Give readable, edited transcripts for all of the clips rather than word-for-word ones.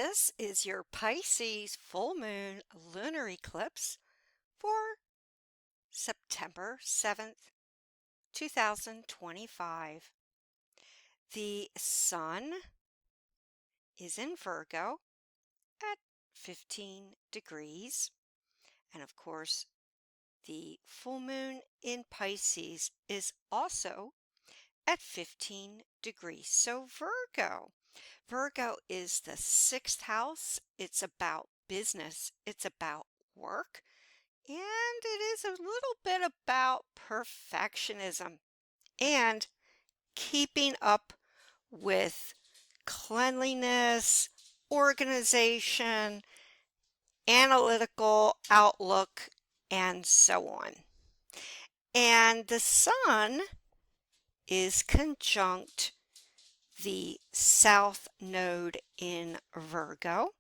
This is your Pisces full moon lunar eclipse for September 7th, 2025. The sun is in Virgo at 15 degrees. And of course, the full moon in Pisces is also at 15 degrees. So Virgo is the sixth house. It's about business. It's about work. And it is a little bit about perfectionism and keeping up with cleanliness, organization, analytical outlook, and so on. And the sun is conjunct the south node in Virgo.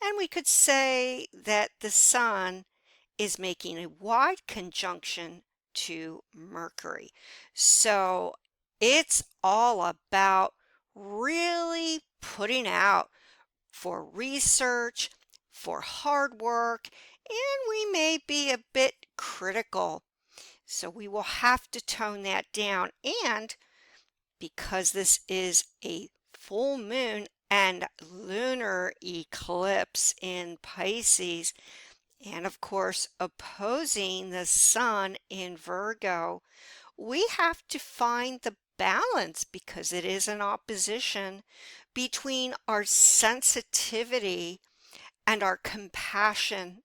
And we could say that the sun is making a wide conjunction to Mercury. So it's all about really putting out for research, for hard work, and we may be a bit critical. So we will have to tone that down. And because this is a full moon and lunar eclipse in Pisces, and of course, opposing the sun in Virgo, we have to find the balance because it is an opposition between our sensitivity and our compassion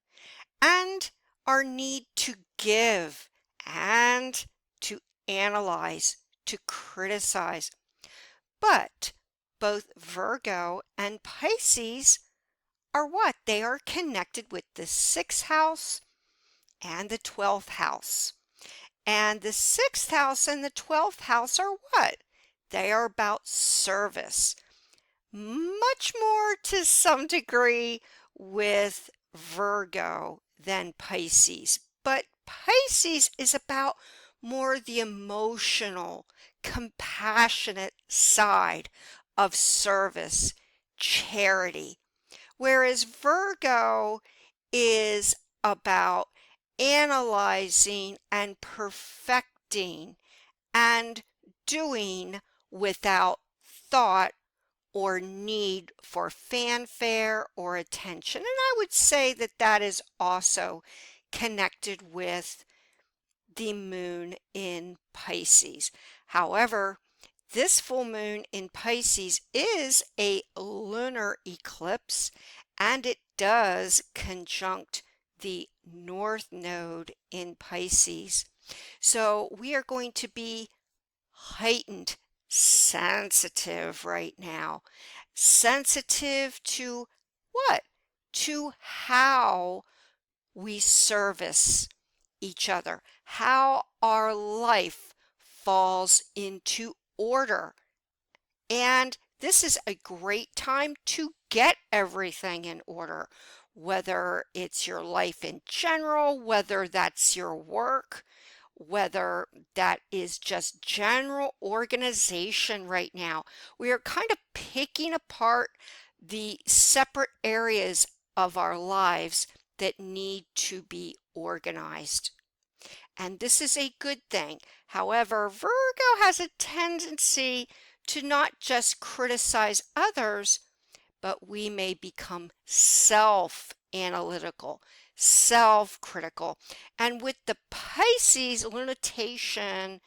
and our need to give and to analyze, to criticize. But both Virgo and Pisces are what? They are connected with the sixth house and the 12th house. And the sixth house and the 12th house are what? They are about service. Much more to some degree with Virgo than Pisces. But Pisces is about more the emotional, compassionate side of service, charity. Whereas Virgo is about analyzing and perfecting and doing without thought or need for fanfare or attention. And I would say that that is also connected with the moon in Pisces. However, this full moon in Pisces is a lunar eclipse, and it does conjunct the north node in Pisces. So we are going to be heightened sensitive right now. Sensitive to what? To how we service each other, how our life falls into order. And this is a great time to get everything in order, whether it's your life in general, whether that's your work, whether that is just general organization right now. We are kind of picking apart the separate areas of our lives that need to be organized. And this is a good thing. However, Virgo has a tendency to not just criticize others, but we may become self-analytical, self-critical. And with the Pisces lunatation,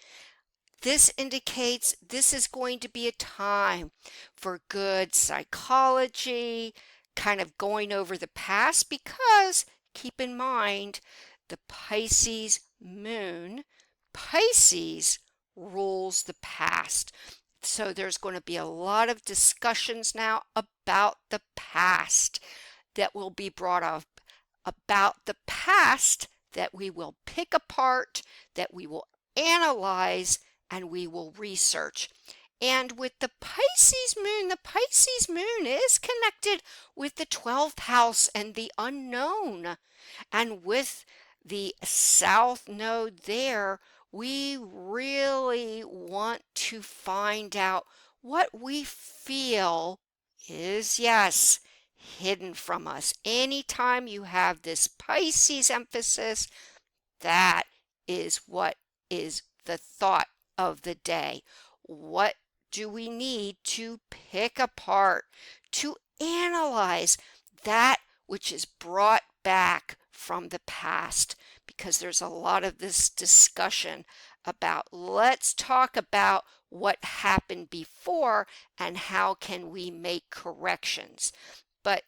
this indicates this is going to be a time for good psychology, kind of going over the past, because keep in mind the Pisces moon, Pisces rules the past. So there's going to be a lot of discussions now about the past that will be brought up, about the past that we will pick apart, that we will analyze, and we will research. And with the Pisces moon is connected with the 12th house and the unknown. And with the south node there, we really want to find out what we feel is, yes, hidden from us. Anytime you have this Pisces emphasis, that is what is the thought of the day. What do we need to pick apart, to analyze that which is brought back from the past? Because there's a lot of this discussion about, let's talk about what happened before and how can we make corrections. But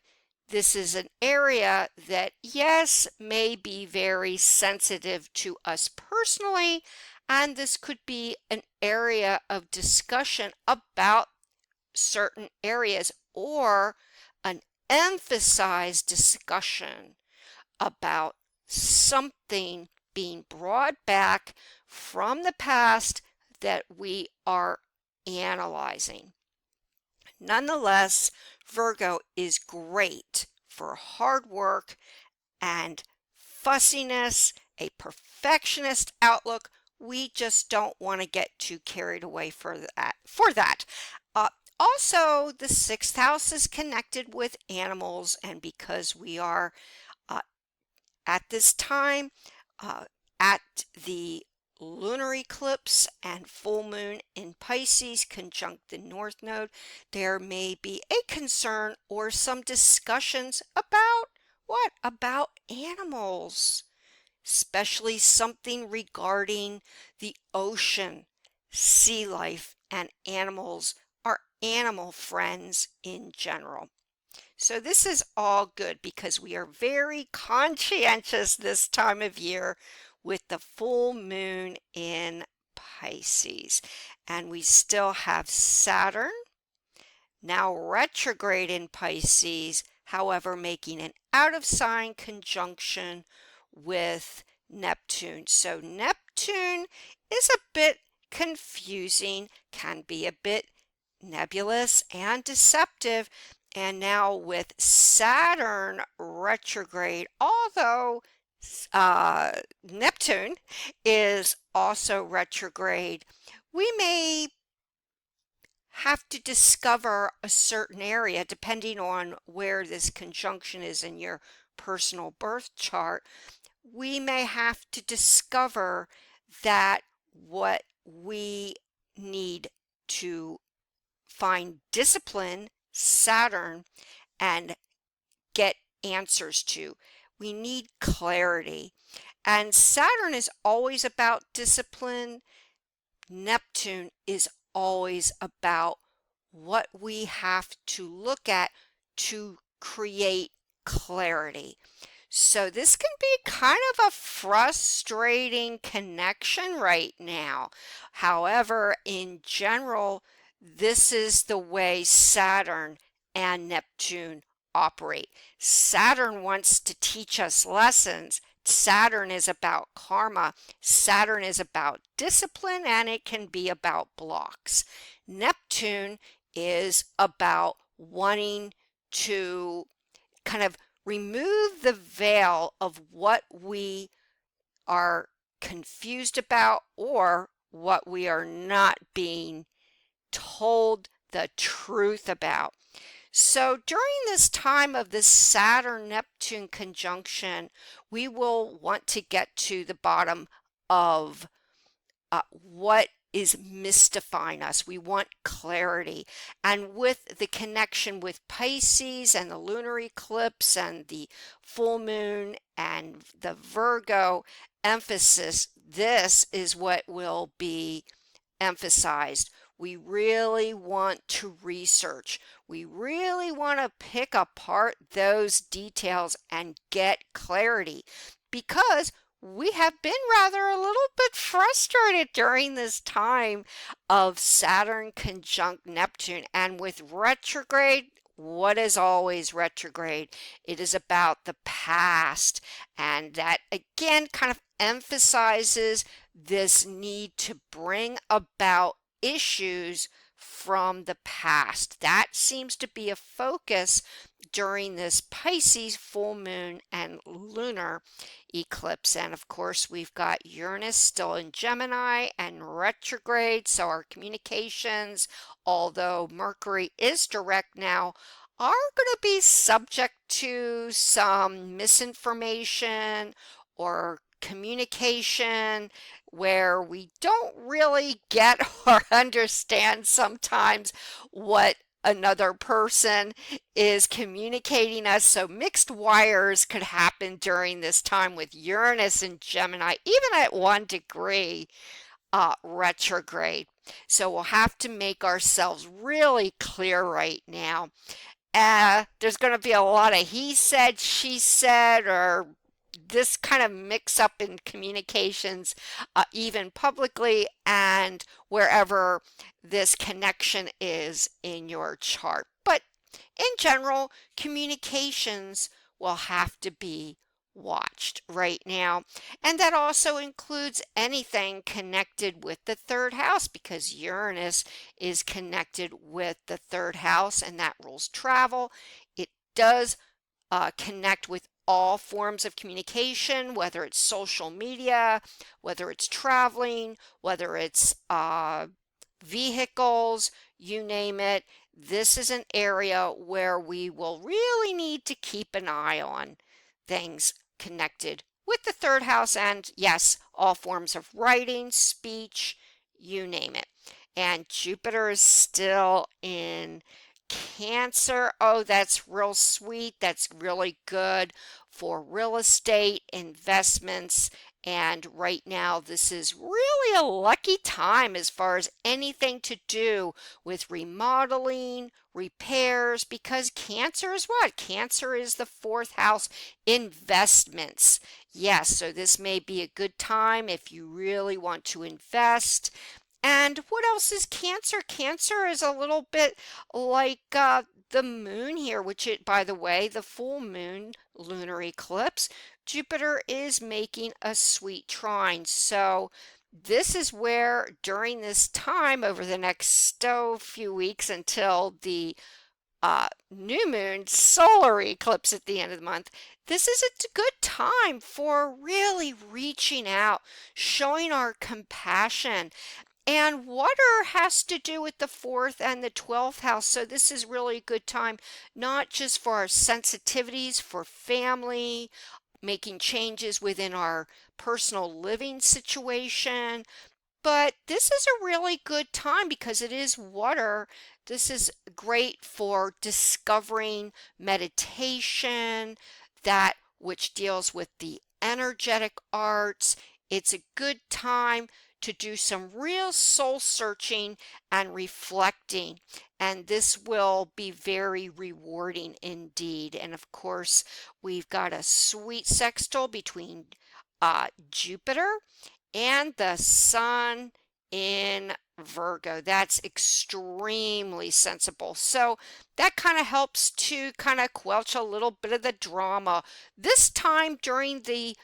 this is an area that, yes, may be very sensitive to us personally, and this could be an area of discussion about certain areas, or an emphasized discussion about something being brought back from the past that we are analyzing. Nonetheless, Virgo is great for hard work and fussiness, a perfectionist outlook. We just don't want to get too carried away for that. Uh, Also, the sixth house is connected with animals, and because we are uh, at this time at the lunar eclipse and full moon in Pisces conjunct the North Node, there may be a concern or some discussions about what? About animals, especially something regarding the ocean, sea life, and animals, our animal friends in general. So this is all good because we are very conscientious this time of year with the full moon in Pisces. And we still have Saturn, now retrograde in Pisces, however, making an out of sign conjunction with Neptune. So Neptune is a bit confusing, can be a bit nebulous and deceptive. And now with Saturn retrograde, although Neptune is also retrograde, we may have to discover a certain area depending on where this conjunction is in your personal birth chart. We may have to discover that what we need to find discipline, Saturn, and get answers to. We need clarity. And Saturn is always about discipline. Neptune is always about what we have to look at to create clarity. So this can be kind of a frustrating connection right now. However, in general, this is the way Saturn and Neptune operate. Saturn wants to teach us lessons. Saturn is about karma. Saturn is about discipline, and it can be about blocks. Neptune is about wanting to kind of remove the veil of what we are confused about or what we are not being told the truth about. So during this time of this Saturn-Neptune conjunction, we will want to get to the bottom of what is mystifying us. We want clarity. And with the connection with Pisces and the lunar eclipse and the full moon and the Virgo emphasis, this is what will be emphasized. We really want to research. We really want to pick apart those details and get clarity, because we have been rather a little bit frustrated during this time of Saturn conjunct Neptune. And with retrograde, what is always retrograde? It is about the past. And that again kind of emphasizes this need to bring about issues from the past. That seems to be a focus during this Pisces full moon and lunar eclipse. And of course, we've got Uranus still in Gemini and retrograde, so our communications, although Mercury is direct now, are going to be subject to some misinformation or communication where we don't really get or understand sometimes what another person is communicating us. So mixed wires could happen during this time with Uranus and Gemini, even at 1 degree retrograde. So we'll have to make ourselves really clear right now. There's going to be a lot of he said, she said, or this kind of mix up in communications, even publicly and wherever this connection is in your chart. But in general, communications will have to be watched right now. And that also includes anything connected with the third house because Uranus is connected with the third house and that rules travel. It does connect with all forms of communication, whether it's social media, whether it's traveling, whether it's vehicles, you name it. This is an area where we will really need to keep an eye on things connected with the third house and, yes, all forms of writing, speech, you name it. And Jupiter is still in Cancer. Oh, that's real sweet. That's really good for real estate investments. And right now, this is really a lucky time as far as anything to do with remodeling, repairs, because Cancer is what? Cancer is the fourth house, investments. Yes, so this may be a good time if you really want to invest. And what else is Cancer? Cancer is a little bit like the moon here, which it, by the way, the full moon lunar eclipse, Jupiter is making a sweet trine. So this is where during this time over the next few weeks until the new moon solar eclipse at the end of the month, this is a good time for really reaching out, showing our compassion. And water has to do with the fourth and the 12th house. So this is really a good time, not just for our sensitivities, for family, making changes within our personal living situation, but this is a really good time because it is water. This is great for discovering meditation, that which deals with the energetic arts. It's a good time to do some real soul searching and reflecting. And this will be very rewarding indeed. And of course, we've got a sweet sextile between Jupiter and the sun in Virgo. That's extremely sensible. So that kind of helps to kind of quelch a little bit of the drama. This time during the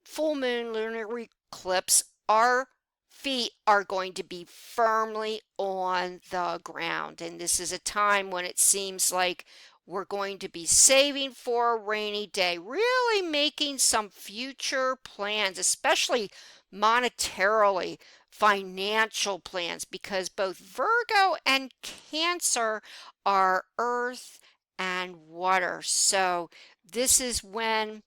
full moon lunar eclipse, our feet are going to be firmly on the ground. And this is a time when it seems like we're going to be saving for a rainy day, really making some future plans, especially monetarily, financial plans, because both Virgo and Cancer are earth and water. So this is when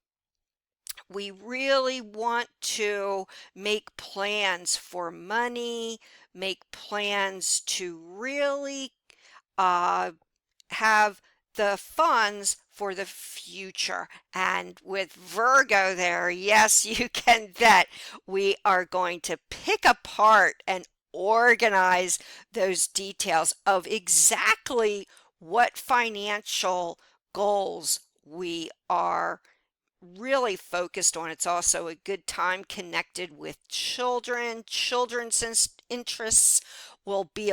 we really want to make plans for money, make plans to really uh, have the funds for the future. And with Virgo there, yes, you can bet we are going to pick apart and organize those details of exactly what financial goals we are really focused on. It's also a good time connected with children. Children's interests will be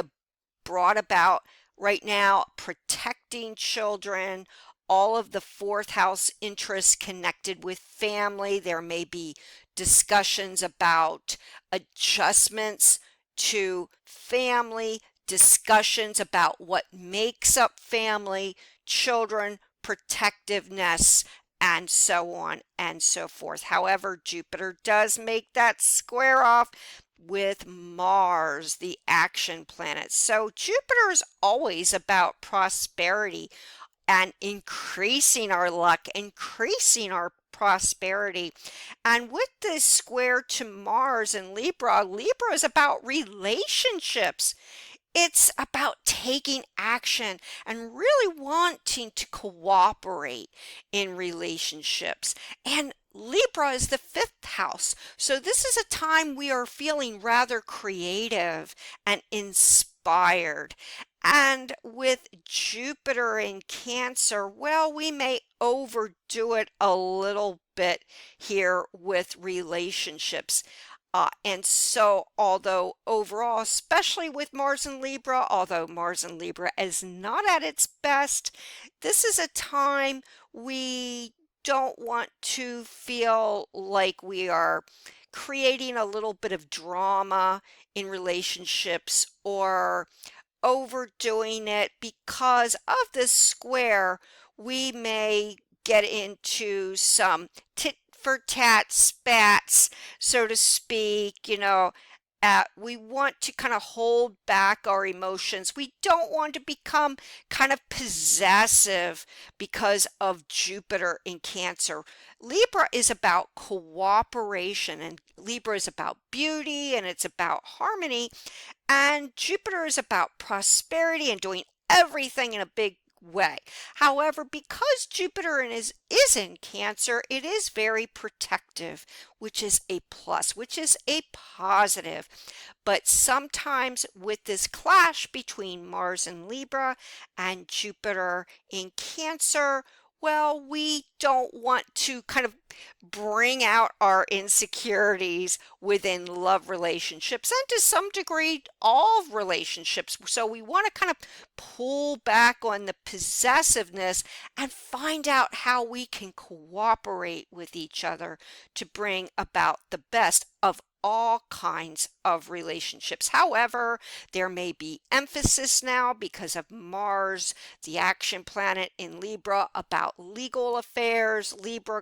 brought about right now, protecting children, all of the fourth house interests connected with family. There may be discussions about adjustments to family, discussions about what makes up family, children, protectiveness, and so on and so forth. However, Jupiter does make that square off with Mars, the action planet. So Jupiter is always about prosperity. and increasing our luck, increasing our prosperity. And with this square to Mars in Libra, Libra is about relationships. It's about taking action and really wanting to cooperate in relationships. And Libra is the fifth house. So this is a time we are feeling rather creative and inspired. And with Jupiter in Cancer, well, we may overdo it a little bit here with relationships. And so, although overall, especially with Mars and Libra, although Mars and Libra is not at its best, this is a time we don't want to feel like we are creating a little bit of drama in relationships or overdoing it. Because of this square, we may get into some tit for tat spats, so to speak. We want to kind of hold back our emotions. We don't want to become kind of possessive because of Jupiter in Cancer. Libra is about cooperation, and Libra is about beauty, and it's about harmony. And Jupiter is about prosperity and doing everything in a big way. However, because Jupiter is in Cancer, it is very protective, which is a plus, which is a positive. But sometimes with this clash between Mars and Libra and Jupiter in Cancer, well, we don't want to kind of bring out our insecurities within love relationships and to some degree all relationships. So we want to kind of pull back on the possessiveness and find out how we can cooperate with each other to bring about the best of all kinds of relationships. However, there may be emphasis now because of Mars, the action planet in Libra, about legal affairs. Libra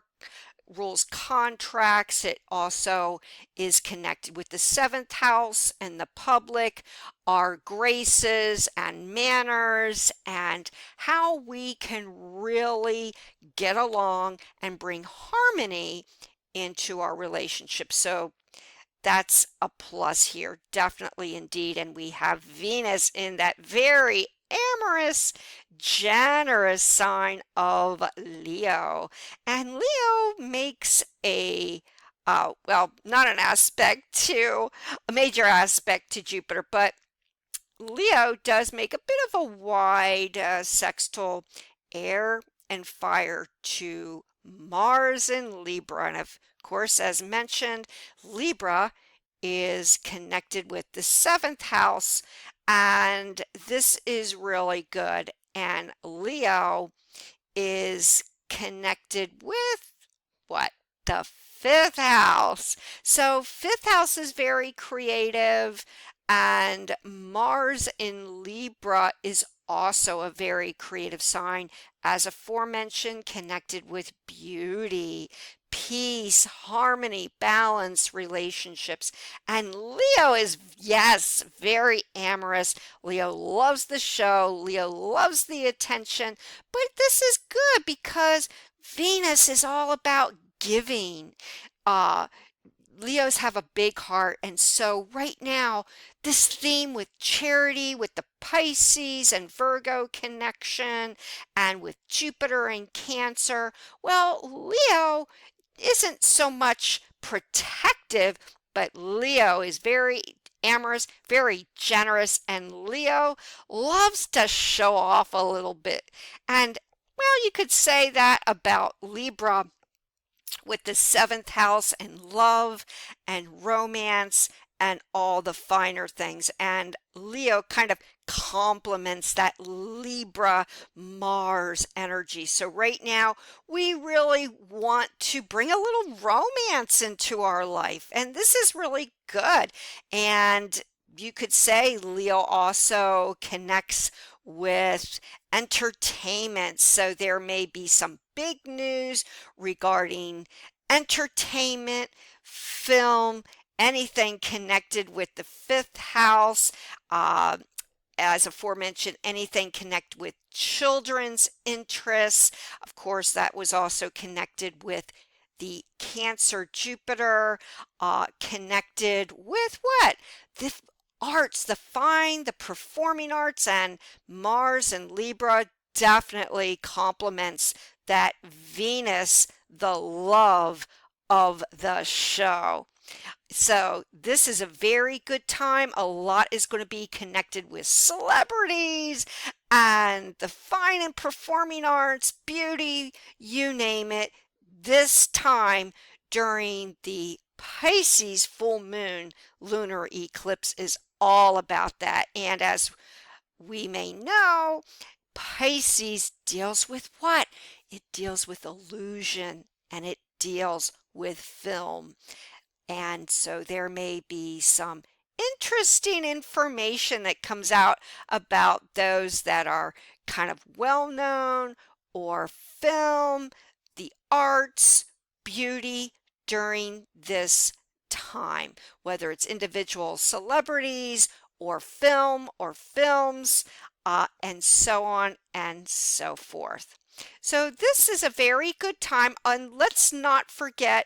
rules contracts. It also is connected with the seventh house and the public, our graces and manners, and how we can really get along and bring harmony into our relationship. So that's a plus here, definitely indeed. And we have Venus in that very amorous, generous sign of Leo. And Leo makes not an aspect to, a major aspect to Jupiter, but Leo does make a bit of a wide sextile air and fire to Mars in Libra. And of course, as mentioned, Libra is connected with the seventh house, and this is really good. And Leo is connected with what? The fifth house. So fifth house is very creative, and Mars in Libra is also a very creative sign, as aforementioned, connected with beauty, peace, harmony, balance, relationships. And Leo is, yes, very amorous. Leo loves the show. Leo loves the attention. But this is good because Venus is all about giving. Uh, Leos have a big heart, and so right now, this theme with charity, with the Pisces and Virgo connection, and with Jupiter and Cancer, well, Leo isn't so much protective, but Leo is very amorous, very generous, and Leo loves to show off a little bit. And well, you could say that about Libra with the seventh house and love and romance and all the finer things. And Leo kind of complements that Libra Mars energy. So right now, we really want to bring a little romance into our life. And this is really good. And you could say Leo also connects with entertainment. So there may be some big news regarding entertainment, film, anything connected with the fifth house. Uh, as aforementioned, anything connected with children's interests. Of course, that was also connected with the Cancer Jupiter, connected with what? The arts, the fine, the performing arts, and Mars and Libra definitely complements that Venus, the love of the show. So this is a very good time. A lot is going to be connected with celebrities and the fine and performing arts, beauty, you name it. This time during the Pisces full moon lunar eclipse is all about that. And as we may know, Pisces deals with what? It deals with illusion and it deals with film. And so there may be some interesting information that comes out about those that are kind of well known or film, the arts, beauty during this time, whether it's individual celebrities or film or films, and so on and so forth. So this is a very good time, and let's not forget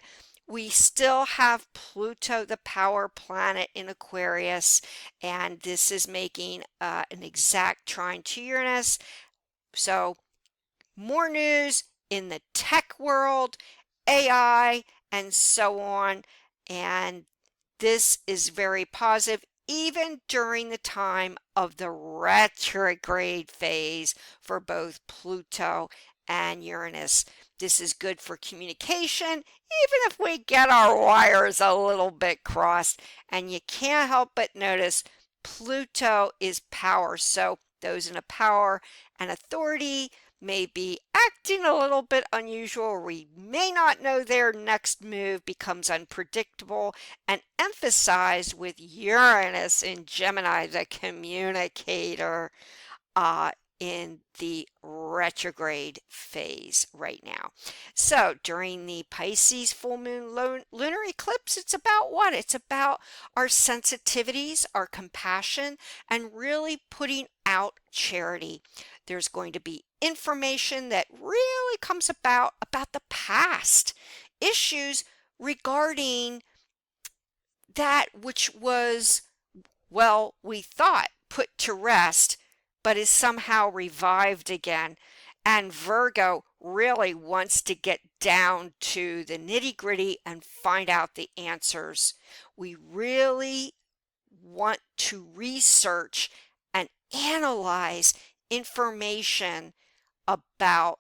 we still have Pluto, the power planet in Aquarius, and this is making an exact trine to Uranus. So more news in the tech world, AI, and so on. And this is very positive, even during the time of the retrograde phase for both Pluto and Uranus. This is good for communication, even if we get our wires a little bit crossed. And you can't help but notice Pluto is power. So those in a power and authority may be acting a little bit unusual. We may not know their next move, becomes unpredictable, and emphasized with Uranus in Gemini, the communicator, in the retrograde phase right now. So during the Pisces full moon lunar eclipse, it's about what? It's about our sensitivities, our compassion, and really putting out charity. There's going to be information that really comes about the past, issues regarding that which was, well, we thought put to rest, but is somehow revived again. And Virgo really wants to get down to the nitty-gritty and find out the answers. We really want to research and analyze information about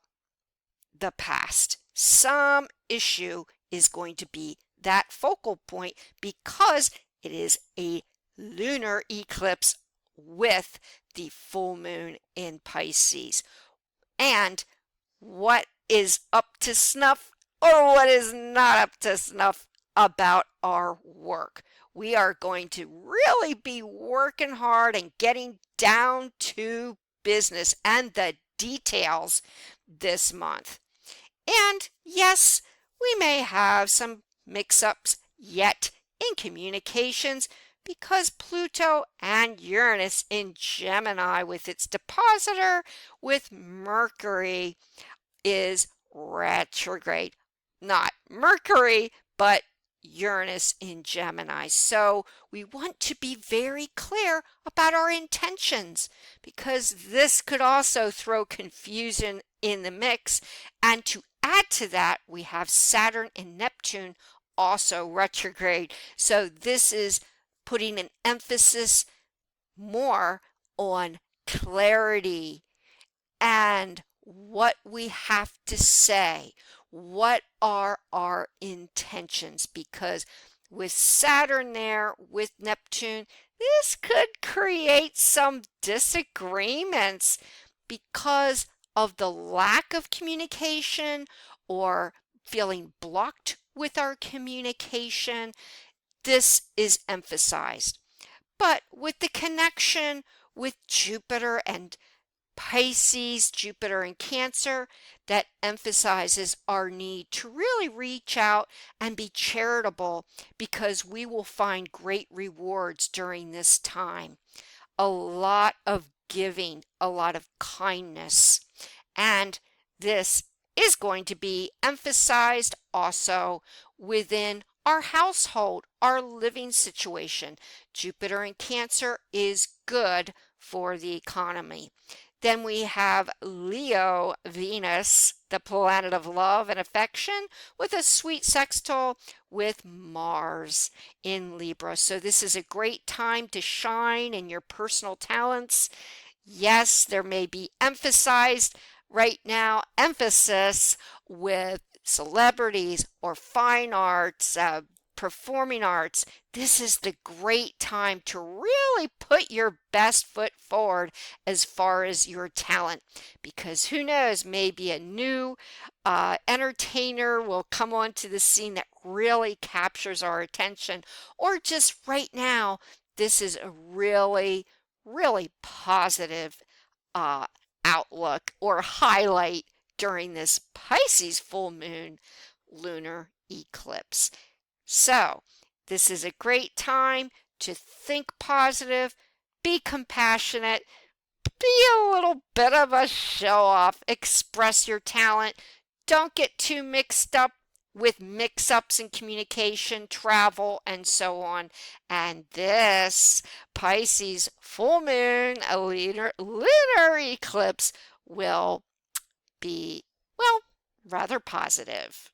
the past. Some issue is going to be that focal point because it is a lunar eclipse with the full moon in Pisces. And what is up to snuff or what is not up to snuff about our work. We are going to really be working hard and getting down to business and the details this month. And yes, we may have some mix-ups yet in communications because Pluto and Uranus in Gemini with its depositor with Mercury is retrograde. Not Mercury, but Uranus in Gemini. So we want to be very clear about our intentions because this could also throw confusion in the mix. And to add to that, we have Saturn and Neptune also retrograde. So this is putting an emphasis more on clarity and what we have to say. What are our intentions? Because with Saturn there, with Neptune, this could create some disagreements because of the lack of communication or feeling blocked with our communication. This is emphasized. But with the connection with Jupiter and Pisces, Jupiter and Cancer, that emphasizes our need to really reach out and be charitable because we will find great rewards during this time. a lot of giving, a lot of kindness. And this is going to be emphasized also within our household, our living situation. Jupiter in Cancer is good for the economy. Then we have Leo Venus, the planet of love and affection, with a sweet sextile with Mars in Libra. So this is a great time to shine in your personal talents. Yes, there may be emphasized right now emphasis with celebrities or fine arts, performing arts. This is the great time to really put your best foot forward as far as your talent, because who knows, maybe a new entertainer will come onto the scene that really captures our attention, or just right now, this is a really positive uh, outlook or highlight during this Pisces full moon lunar eclipse. So, this is a great time to think positive, be compassionate, be a little bit of a show off, express your talent. Don't get too mixed up with mix ups in communication, travel, and so on. And this Pisces full moon, a lunar eclipse will be, well, rather positive.